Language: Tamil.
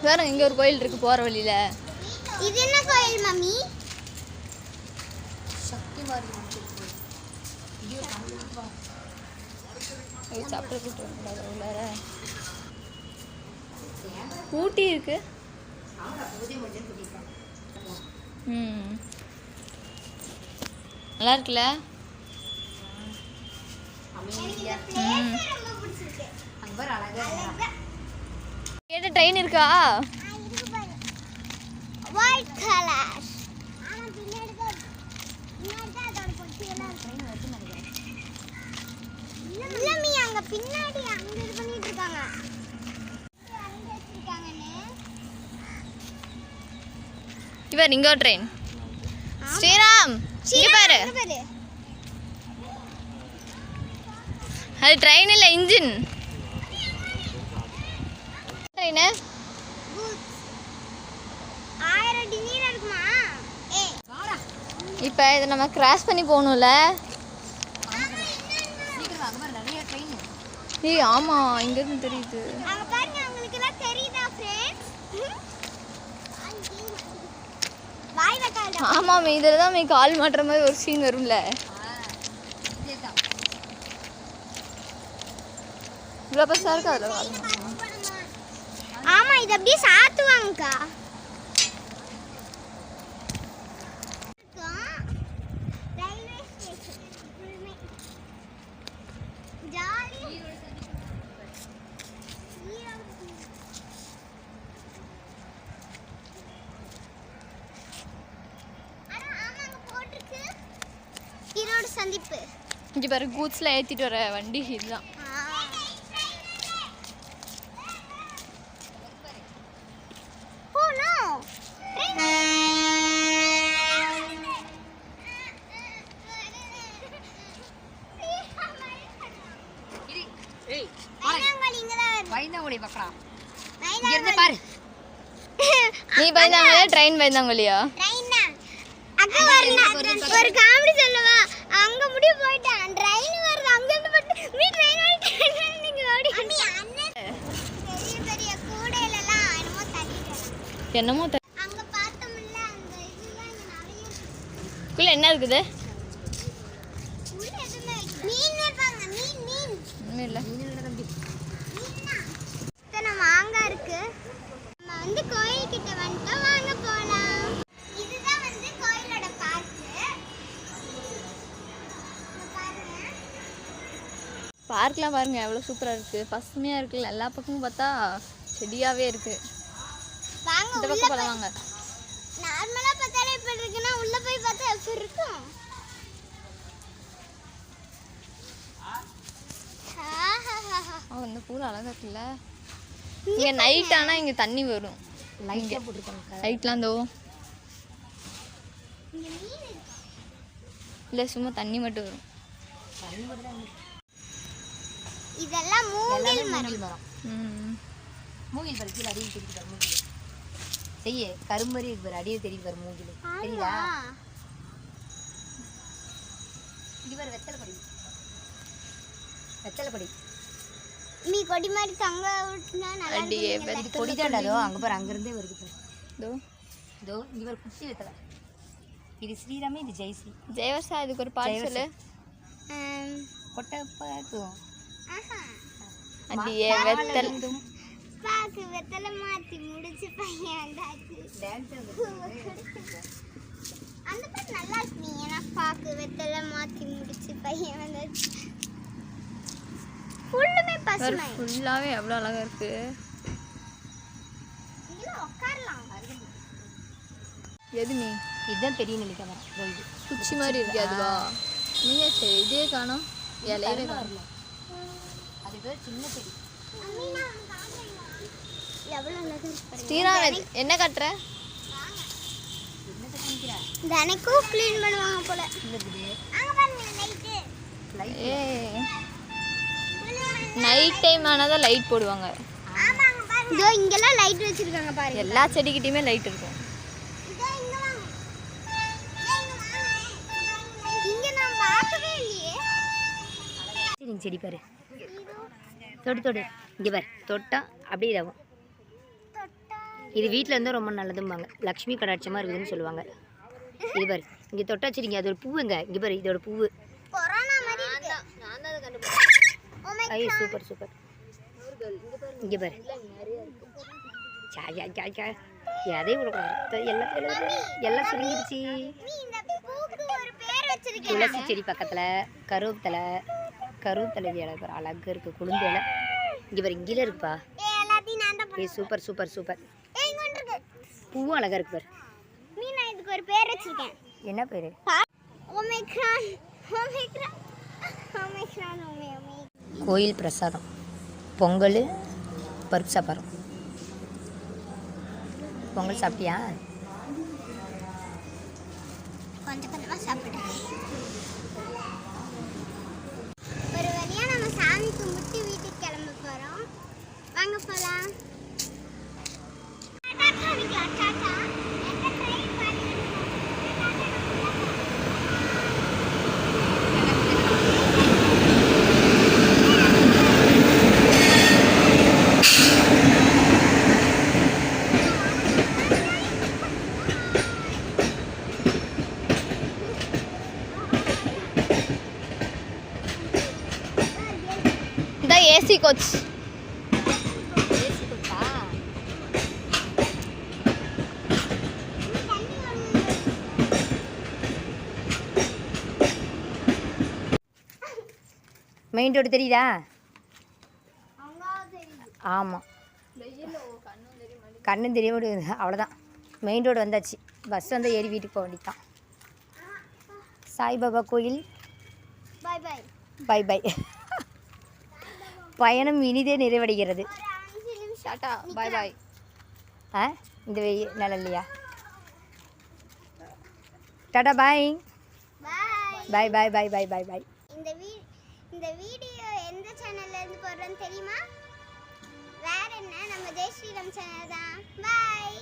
வேற இங்க ஒரு கோயில் இருக்கு போற வழியில. இது என்ன கோயில் மம்மி? சக்தி மாரி கோயில். இது கண்டிப்பா. இது சாப்பிட்டு கூட்டிட்டு உள்ளார. ஊட்டி இருக்கு. நல்லா இருக்குல்ல? கேட்ட ட்ரெயின் இருக்கா? White colour. ஆனா பின்னாடி தான் அதோட பொட்டியெல்லாம் ட்ரெயின் வந்து நினைக்கிறேன். இல்ல மீ அங்க பின்னாடி அங்க இது பண்ணிட்டு இருக்காங்க. அங்க வச்சிருக்காங்கன்னு. இவர் இங்க ஒரு ட்ரெயின். ஸ்ரீராம் இங்க பாரு. அது ட்ரெயின் இல்ல இன்ஜின். ட்ரெயின் 1000 அடி நீளம் இருக்குமா? இப்போ இதை நம்ம கிராஸ் பண்ணி போகணும்ல. ஏய் ஆமா இங்க இருந்து தெரியுது. அங்க பாருங்க உங்களுக்கு எல்லாம் தெரியுதா फ्रेंड्स? வாய் வக்காடா. ஆமா இதுல தான் கால் மாட்ற மாதிரி ஒரு சீன் வரும்ல. இவ்வளோ பெருசா இருக்கு அதுல. ஆமா இது அப்படியே சாத்துவாங்கக்கா. Railway station jolly. ஈரோடு சந்திப்பு. இங்க பாரு கூட்ஸ்ல ஏத்திட்டு வர வண்டி இதுதான். நீ பயந்தாங்களே ட்ரெயின் பயந்தாங்கலையா? ஒரு காமெடி சொல்லவா? அங்க முடிய போயிட்டான் ட்ரெயின் வருது அங்க இருந்து போட்டு மீ ட்ரெயின் வந்து நீங்க ஓடி அண்ணி அண்ணன் பெரிய பெரிய கூடையில எல்லாம் என்னமோ அங்க பார்த்தோம்ல அந்த இதெல்லாம் இங்க நிறைய குள்ள என்ன இருக்குது? உள்ள எதுமே மீன் வைப்பாங்க. மீன் ஒண்ணும் இல்ல. இத்தனை மாங்காய் இருக்கு. நம்ம வந்து கோயில் கிட்ட வந்துட்டோம். வாங்க போலாம். இதுதான் வந்து கோயிலோட பார்க். பார்க்லாம் பாருங்க எவ்வளவு சூப்பரா இருக்கு. பசுமையா இருக்குல்ல. எல்லா பக்கமும் பார்த்தா செடியாவே இருக்கு. வாங்க இந்த பக்கம் போலாம் வாங்க. நார்மலா பார்த்தாலே எப்படி இருக்குன்னா உள்ள போய் பார்த்தா எப்படி இருக்கும்? இந்த பூல் அழகா இருக்குல்ல. இங்க நைட் ஆனா இங்க தண்ணி வரும். லைட்டா போட்டுருக்காங்க. லைட்லாம் தோ இல்ல சும்மா தண்ணி மட்டும் வரும். இதெல்லாம் மூங்கில் மரம். மூங்கில் பாரு கீழே அடியில் தெரியுது பாரு. மூங்கில் செய்ய கரும்பறி பாரு அடியில் தெரியுது பாரு. மூங்கில் தெரியுதா? இது பாரு வெத்தலை கொடி. வெத்தலை கொடி நீ கொடி மாதிரி தங்க விட்டுனா நல்லா இருக்கும். கொடி தாண்டோ அங்க பாரு அங்க இருந்தே வருது பாரு. தோ தோ இவர் குட்டி வெத்தலை. இது ஸ்ரீராமே இது ஜெயஸ்ரீ. ஜெயவர்ஷா இதுக்கு ஒரு பாட்டு சொல்லு. கொட்டப்பாக்கும் அடியே வெத்தல் பாக்கு வெத்தலை மாத்தி முடிச்சு பையன் வந்தாச்சு. அந்த பாட்டு நல்லா இருக்கு. நீ ஏன்னா பாக்கு வெத்தலை மாத்தி முடிச்சு பையன் வந்தாச்சு. ஃபுல்லுமே பசுமை. ஃபுல்லாவே எவ்வளவு அழகா இருக்கு. இங்க உட்காரலாம். எது நீ? இதுதான் பெரிய நெல்லிக்காய் மரம். இது குச்சி மாதிரி இருக்கு அதுவா? நீங்க செடியே காணோம். இலையவே காணோம். அது பேர் சின்ன செடி. எவ்வளவு அழகா இருக்கு. ஸ்ரீராம் என்ன கட்டுற? என்ன கட்டிக்கிறா? தனக்கும் க்ளீன் பண்ணுவாங்க போல. அங்க பாருங்க லைட். ஏய் நைட் டைம் ஆனதா லைட் போடுவாங்க. ஆமாங்க பாருங்க. இதோ இங்கலாம் லைட் வச்சிருக்காங்க பாருங்க. எல்லா செடிகிட்டயுமே லைட் இருக்கும். இதோ இங்க வாங்க. இங்க நான் பார்க்கவே இல்லையே. நீங்க செடி பாரு. தொடு தொடு இங்க பாரு. தொட்டா அப்படியே இதாகும். இது வீட்டில் இருந்தால் ரொம்ப நல்லதும்பாங்க, லக்ஷ்மி கடாட்சமாக இருக்குதுன்னு சொல்லுவாங்க. இது பாரு, இங்கே தொட்டா வச்சிருங்க, அது ஒரு பூவுங்க. இங்கே பாரு, இதோட பூவு. கொரோனா மாதிரி ஐயோ சூப்பர் சூப்பர். இங்கே பாரு, எதையும் விடக்கூடாது, எல்லாம் சுருங்கிடுச்சு. துளசி செடி பக்கத்தில் கருவேப்பிலை இலை அழகாக இருக்குது, குளுந்து இலை. இங்கே பாரு, இங்கே இருக்குப்பா. ஏய் சூப்பர் சூப்பர் சூப்பர். பூவும் அழகாக இருக்கு பாரு. நான் இதுக்கு ஒரு பேர் வச்சிருக்கேன். என்ன பேர்? ஓமைக்ரான். ஓமைக்ரான் ஓமைக்ரான் ஓமே ஓமே. கோயில் பிரசாதம், பொங்கல், பருப்பு சாப்பாடு. பொங்கல் சாப்பிட்டியா? கொஞ்சம் கொஞ்சமாக சாப்பிட்டேன். ஒரு வழியாக நம்ம சாமி கும்பிட்டு வீட்டுக்கு கிளம்ப போகிறோம். வாங்க போகலாம். இந்த ஏசி கோச். மெயின் ரோடு தெரியுதா? ஆமாம், கண்ணும் தெரிய முடியாது, அவ்வளோதான். மெயின் ரோடு வந்தாச்சு. பஸ் வந்து ஏறி வீட்டுக்கு போக வேண்டியதான். சாய்பாபா கோயில். பாய் பாய். Bye bye. பயணம் இனிதே நிறைவடைகிறது. டாடா பாய் பாய். இந்த நல்லா இல்லையா? டாடா பாய் பாய் பாய் பாய் பாய் பாய் பாய். இந்த வீடியோ எந்த சேனல்ல இருந்து போடுறோன்னு தெரியுமா? வேற என்ன, நம்ம ஜெய் ஸ்ரீராம் சேனல் தான். பாய்.